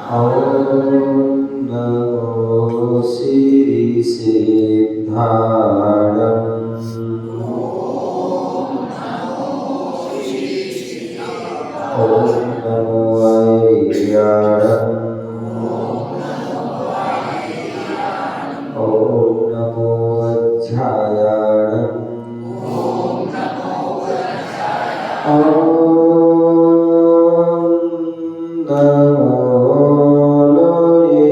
ॐ नमो श्रीसिद्धाणम् ॐ नमो ऐर्याणम् ॐ नमो वज्रायाणम् ॐ नमो लोये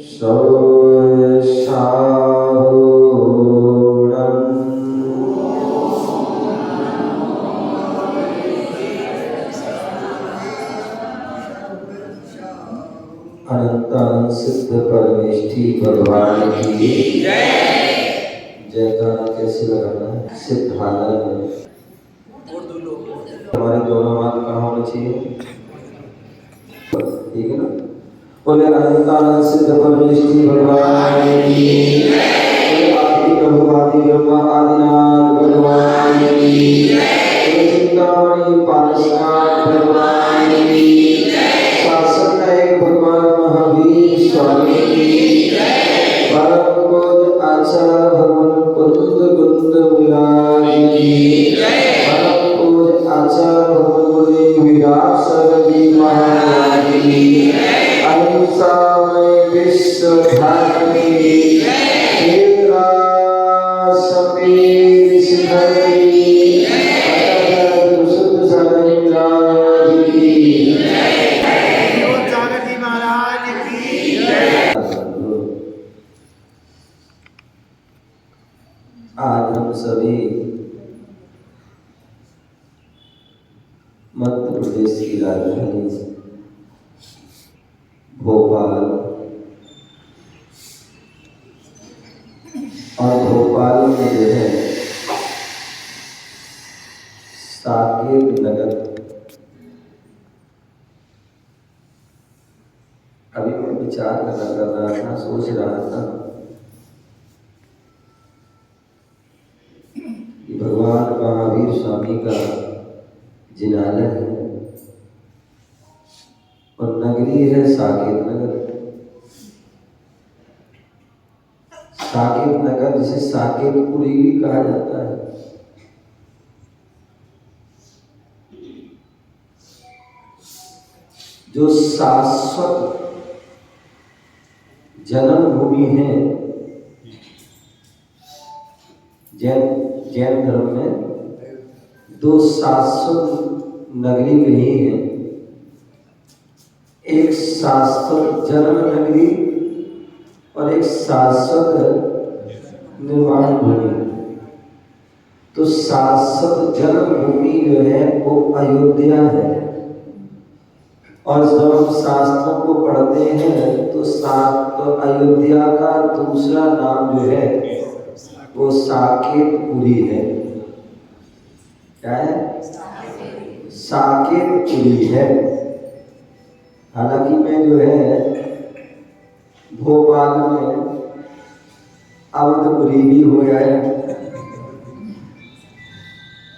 शौर्यशाहूणम् अनंतानंद सिद्ध परमेष्ठी भगवान की जयकारा कैसे लगाना है? सिद्धानंद हमारे दोनों हाथ कहाँ होने चाहिए? ठीक है ना? बोले अनंतानंद सिद्ध परमेष्ठी भगवान की जय। आदि प्रभु आदि ब्रह्मा आदिनाथ भगवान की जय। चिंतामणि पारसनाथ भगवान की जय। शासक नायक भगवान महावीर स्वामी की जय। परम पूज्य आचार्य भगवान कुंद कुंद मुरारी की जय। परम पूज्य आचार्य भगवान विराट सरजी महाराज की जय। अहिंसा में विश्व धर्म की जय। तेरा समीर शिखर की जय। शुद्ध सरेंद्राज की जय। जागृति महाराज की जय। आज हम सभी मध्य प्रदेश की राजधानी भोपाल और भोपाल में जो है साकेत नगर, अभी मैं विचार कर रहा था, सोच रहा था कि भगवान महावीर स्वामी का जिनालय है और नगरी है साकेत नगर। साकेत नगर जिसे साकेतपुरी भी कहा जाता है। जो शाश्वत जन्मभूमि है जैन धर्म में दो शाश्वत नगरी कही है। एक शाश्वत जन्म नगरी और एक शाश्वत निर्वाण भूमि। तो शाश्वत जन्म भूमि जो है वो अयोध्या है। और जब हम शास्त्रों को पढ़ते हैं तो अयोध्या का दूसरा नाम जो है वो साकेतपुरी है। क्या है? साकेतपुरी है। हालांकि मैं जो है भोपाल में अवधपुरी भी हो जाए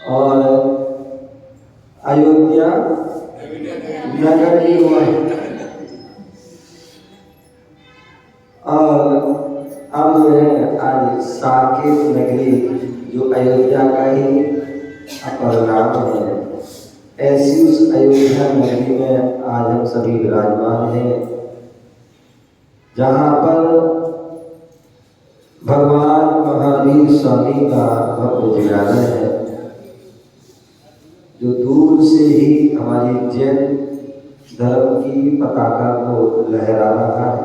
और अयोध्या नगर भी हुआ है। और अब जो है आज साकेत नगरी जो अयोध्या का ही अपर नाम है, ऐसी उस अयोध्या नगरी में आज हम सभी विराजमान हैं, जहाँ पर भगवान महावीर स्वामी का भव्य जिनालय है, जो दूर से ही हमारी जैन धर्म की पताका को लहरा रहा है,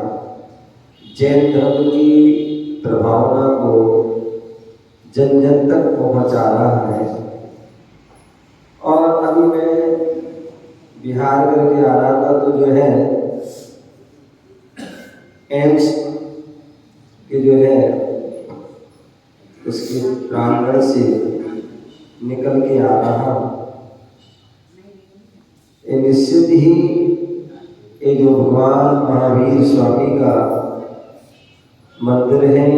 जैन धर्म की प्रभावना को जन जन तक पहुंचा रहा है। और अभी मैं बिहार करके आ रहा था तो जो है एम्स के जो है उसके प्रांगण से निकल के आ रहा हूँ। निश्चित ही ये जो भगवान महावीर स्वामी का मंदिर है,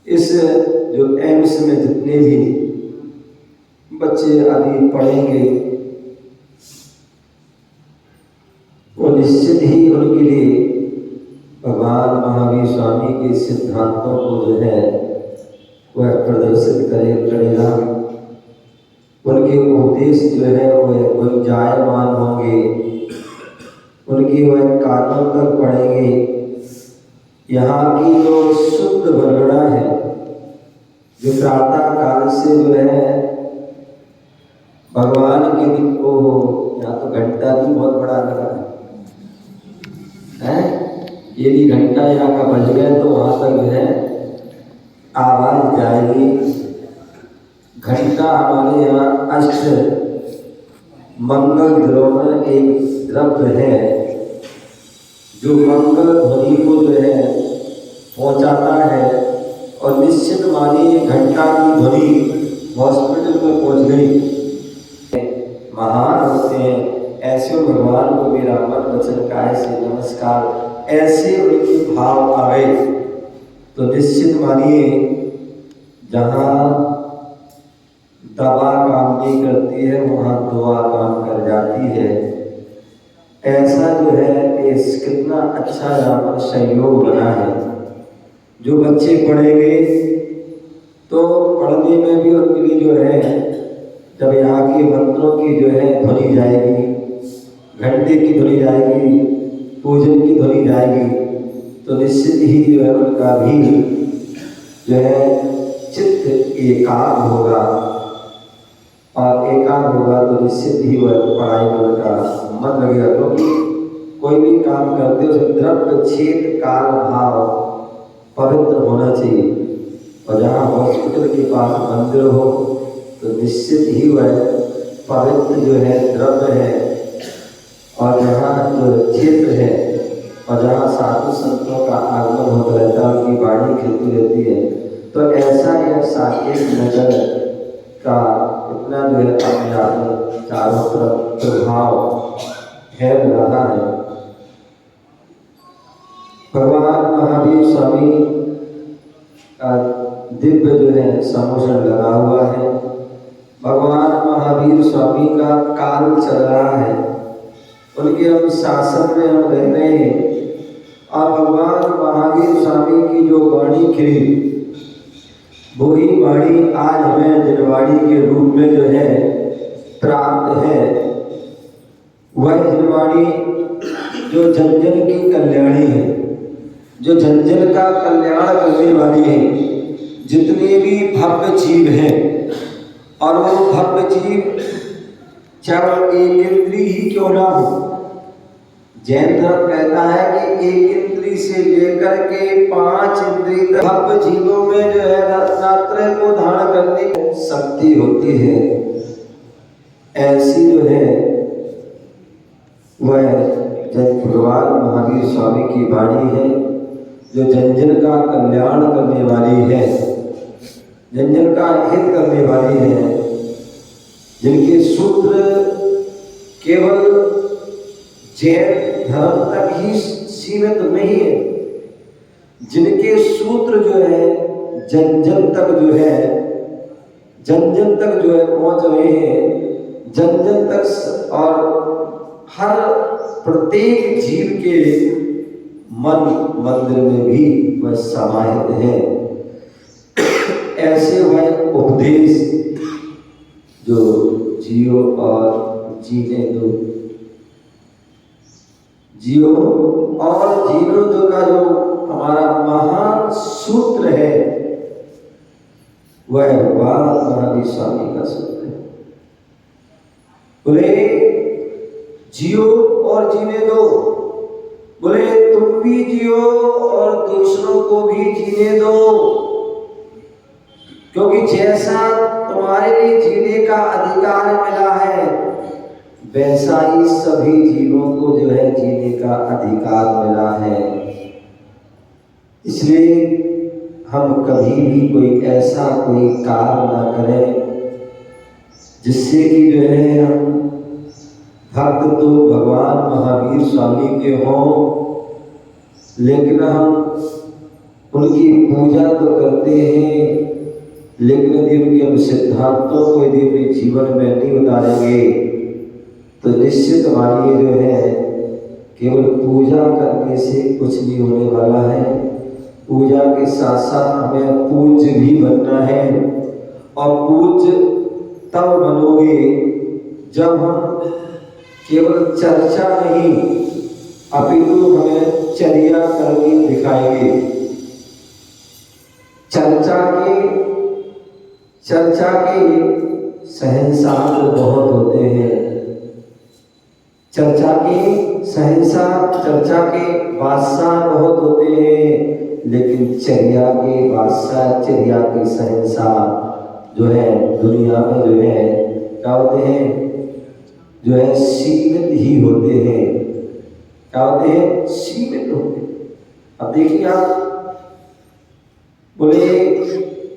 इस जो एम्स में जितने भी बच्चे आदि पढ़ेंगे के सिद्धांतों को जो है वह प्रदर्शित करेगा। उनके उपदेश जो है वह गुंजायमान होंगे, उनकी वह कानों तक पड़ेंगे। यहाँ की जो शुद्ध वर्णना है, जो प्रातः काल से जो है भगवान के दिन को, यहाँ तो घंटा भी बहुत बड़ा लगा है। यदि घंटा यहाँ का बज गया तो वहाँ तक जो है आवाज जाएगी। घंटा हमारे यहाँ अष्ट मंगल द्रव्य में एक द्रव्य है जो मंगल ध्वनि को जो है पहुँचाता है। और निश्चित मानिए घंटा की ध्वनि हॉस्पिटल में पहुँच गई। महान होते हैं ऐसे भगवान को मेरा मन वचन काय से नमस्कार, ऐसे उनके भाव आए तो निश्चित मानिए जहाँ दवा काम नहीं करती है वहाँ दुआ काम कर जाती है। ऐसा जो है इस कितना अच्छा यहाँ पर सहयोग बना है। जो बच्चे पढ़ेंगे तो पढ़ने में भी उनके लिए जो है, जब यहाँ के मंत्रों की जो है ध्वनि जाएगी, घंटे की ध्वनि जाएगी, पूजन की ध्वनि जाएगी, तो निश्चित ही जो है उनका भी जो है चित्त एकाग्र होगा। और एकाग्र होगा तो निश्चित ही वह पढ़ाई में उनका मन लगेगा। क्योंकि कोई भी काम करते हो उसे द्रव्य छेद काल भाव पवित्र होना चाहिए। और जहाँ हॉस्पिटल के पास मंदिर हो तो निश्चित ही वह पवित्र जो है द्रव्य है। और जहाँ जो क्षेत्र है और जहाँ साधु संतों का आगमन होता रहता है, उनकी वाणी खिलती रहती है, तो ऐसा यह साकेत नगर का इतना जो है अपने आप में चारों तरफ प्रभाव है रहा है। भगवान महावीर स्वामी का दिव्य जो है सम्मोहन लगा हुआ है। भगवान महावीर स्वामी का काल चल रहा है, उनके हम शासन में हम रह रहे हैं। और भगवान महावीर स्वामी की जो वाणी खिली, वही वाणी आज हमें जनवाणी के रूप में जो है प्राप्त है। वह जनवाणी जो जन जन की कल्याणी है, जो जन जन का कल्याण करने वाली है। जितने भी भव्य जीव हैं, और वो भव्य जीव चाहे एक इंद्री ही क्यों ना हो। जैन धर्म कहता है कि एक इंद्री से लेकर के 5 इंद्री तक भव्य जीवों में जो है रत्नात्रय को धारण करने की शक्ति होती है। ऐसी जो है वह जब भगवान महावीर स्वामी की वाणी है, जो जन जन का कल्याण करने वाली है, जन जन का हित करने वाली है। जिनके सूत्र केवल जैन धर्म तक ही सीमित नहीं है, जिनके सूत्र जो है जन जन तक जो है, जन जन तक जो है पहुंच रहे हैं। जन जन तक और हर प्रत्येक जीव के मन मंदिर में भी वह समाहित है। ऐसे वह उपदेश जो जियो और जीने दो, जियो और जीनो दो का जो हमारा महान सूत्र है, वह भगवान महावीर स्वामी का सूत्र है। बोले जियो और जीने दो, बोले तुम भी जियो और दूसरों को भी जीने दो। क्योंकि जैसा तुम्हारे लिए जीने का अधिकार मिला है, वैसा ही सभी जीवों को जो है जीने का अधिकार मिला है। इसलिए हम कभी भी कोई ऐसा कोई कार्य ना करें जिससे कि जो है हम भक्त तो भगवान महावीर स्वामी के हों, लेकिन हम उनकी पूजा तो करते हैं, लेकिन यदि उनके हम सिद्धांतों को यदि अपने जीवन में नहीं उतारेंगे तो निश्चित मानिए जो है केवल पूजा करने से कुछ नहीं होने वाला है। पूजा के साथ साथ हमें पूज्य भी बनना है। और पूज्य तब बनोगे जब हम केवल चर्चा नहीं अपितु हमें चर्या करके दिखाएंगे। चर्चा के शहंशाह तो बहुत होते हैं, चर्चा के शहंशाह, चर्चा के बादशाह बहुत होते हैं, लेकिन चर्या के बादशाह, चर्या के शहंशाह जो है दुनिया में जो है क्या होते हैं, जो है सीमित ही होते हैं। क्या होते हैं? सीमित होते हैं। अब देखिए आप बोले,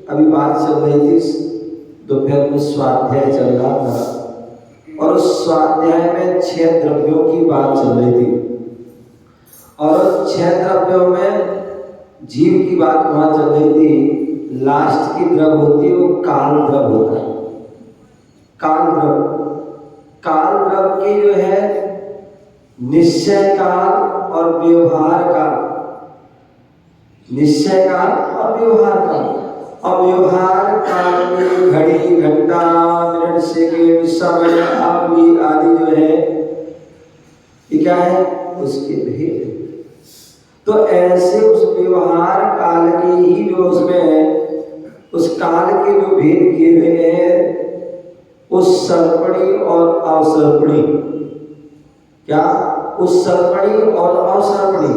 अभी बात चल रही थी दोपहर में, स्वाध्याय चल रहा था और उस स्वाध्याय में 6 द्रव्यों की बात चल रही थी और 6 द्रव्यों में जीव की बात वहां चल रही थी। लास्ट की द्रव्य होती है वो काल द्रव्य होता है। काल द्रव्य की जो है निश्चय काल और व्यवहार काल, निश्चय काल और व्यवहार काल। और व्यवहार काल में घड़ी, घंटा, मिनट, सेकंड, समय, अवधि आदि जो है ये क्या है? उसके भेद। तो ऐसे उस व्यवहार काल के ही जो उसमें उस काल के जो भेद किए हुए हैं, उस सर्पणी और अवसर्पणी, क्या उस सर्पणी और अवसर्पणी,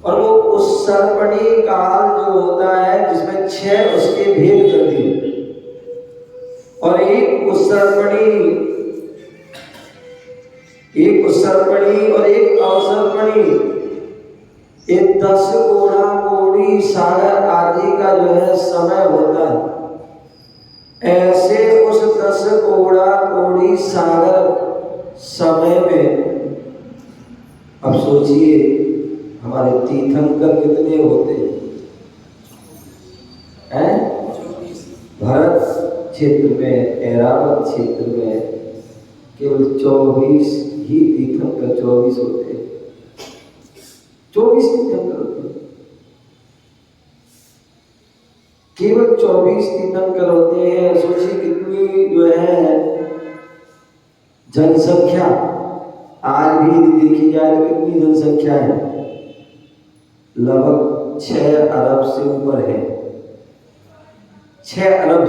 और वो उस सर्पणी काल जो होता है जिसमें 6 उसके भेद कर दिए, और एक उस सर्पणी और एक अवसर्पणी, एक 10 कोड़ा कोड़ी सागर आदि का जो है समय होता है। ऐसे उस 10 कोड़ा कोड़ी सागर समय में अब सोचिए हमारे तीर्थंकर कितने होते हैं? भरत क्षेत्र में, ऐरावत क्षेत्र में केवल 24 ही तीर्थंकर 24 होते हैं। 24 तीर्थंकर होते हैं, केवल 24 तीर्थंकर होते हैं। सोचिए कितनी जो है जनसंख्या, आज भी यदि देखी जाए तो कितनी जनसंख्या है? लगभग 6 अरब से ऊपर है, 6 अरब।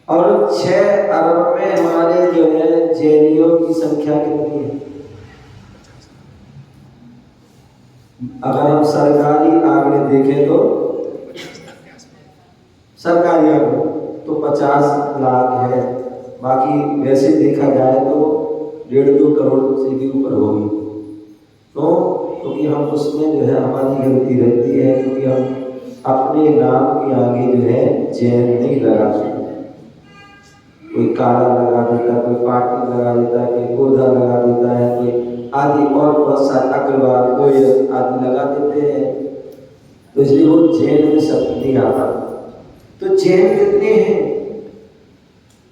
और 6 अरब में हमारे जो है जैनियों की संख्या कितनी है? अगर हम सरकारी आंकड़े देखें तो सरकारी आंकड़े तो 50 लाख है, बाकी वैसे देखा जाए तो 1.5-2 करोड़ से भी ऊपर होगी। तो क्योंकि हम उसमें जो है हमारी गलती रहती है, क्योंकि हम अपने नाम के आगे जो है जैन नहीं लगा सकते। कोई काला लगा देता है, कोई पाटिल लगा देता है, कोई गोधा लगा देता है, कोई आदि और बहुत सारे अग्रवाल, गोयल आदि लगा देते हैं, तो इसलिए वो जैन में शब्द नहीं आता। तो जैन कितने हैं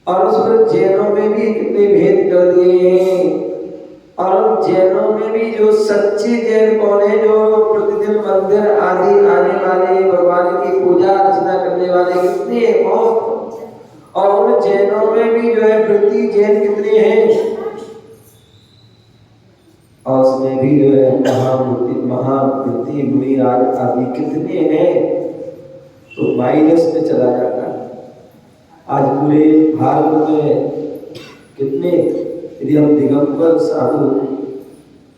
और उस पर जैनों में भी कितने भेद कर दिए हैं। और जैनों में भी जो सच्चे जैन कौन है, जो प्रतिदिन मंदिर आदि आने वाले, भगवान की पूजा अर्चना करने वाले कितने हैं? बहुत। और उन जैनों में भी जो है वृत्ति जैन कितने हैं, और उसमें भी जो है महावृत्ति मुनिराज आदि कितने हैं, तो माइनस में चला जाता है। आज पूरे भारत में कितने, यदि हम दिगंबर साधु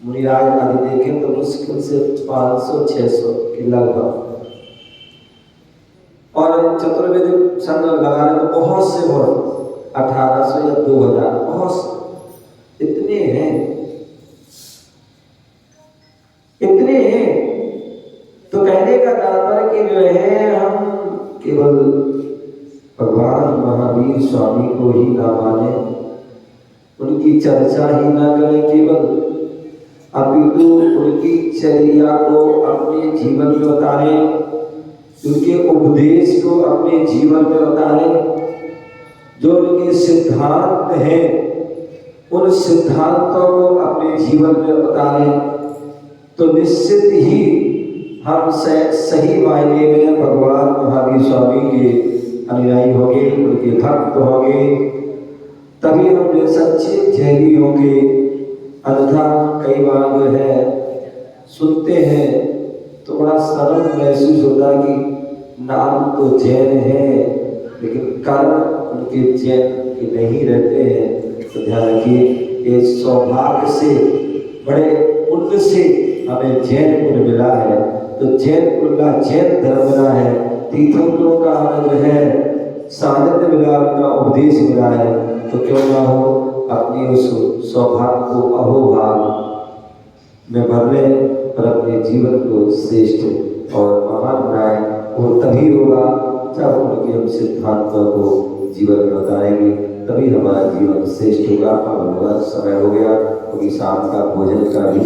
मुनिराज आदि देखें तो मुश्किल से 500-600 के लगभग, और चतुर्वेदी संघ लगा रहे तो बहुत से बहुत 1800 या 2000, बहुत इतने हैं, इतने हैं। तो कहने का तात्पर्य कि जो है हम केवल भगवान महावीर स्वामी को ही ना माने, उनकी चर्चा ही ना करें केवल, अपितु उनकी चर्या को अपने जीवन में उतारें, उनके उपदेश को अपने जीवन में उतारें। जो उनके सिद्धांत हैं उन सिद्धांतों को अपने जीवन में उतारें, तो निश्चित ही हम सही मायने में भगवान महावीर स्वामी के अनुयायी होंगे, उनके भक्त होंगे, तभी हम जो सच्चे जैनी होंगे। अन्यथा कई बार जो है सुनते हैं तो बड़ा शर्म महसूस होता कि नाम तो जैन है लेकिन कर्म उनके जैन के नहीं रहते हैं। तो ध्यान रखिए, ये सौभाग्य से बड़े पुण्य से हमें जैन कुल मिला है। तो जैन कुल का जैन धर्म मिला है, तीर्थंकरों का हमें जो है सानिध्य मिला, उनका उपदेश मिला है। तो क्यों ना हो अपनी उस सौभाग्य को अहोभाग में भर ले और अपने जीवन को श्रेष्ठ और महान बनाए। और तभी होगा जब उनके हम सिद्धांतों को जीवन में उतारेंगे, तभी हमारा जीवन श्रेष्ठ होगा। अब हमारा समय हो गया क्योंकि शाम का भोजन का भी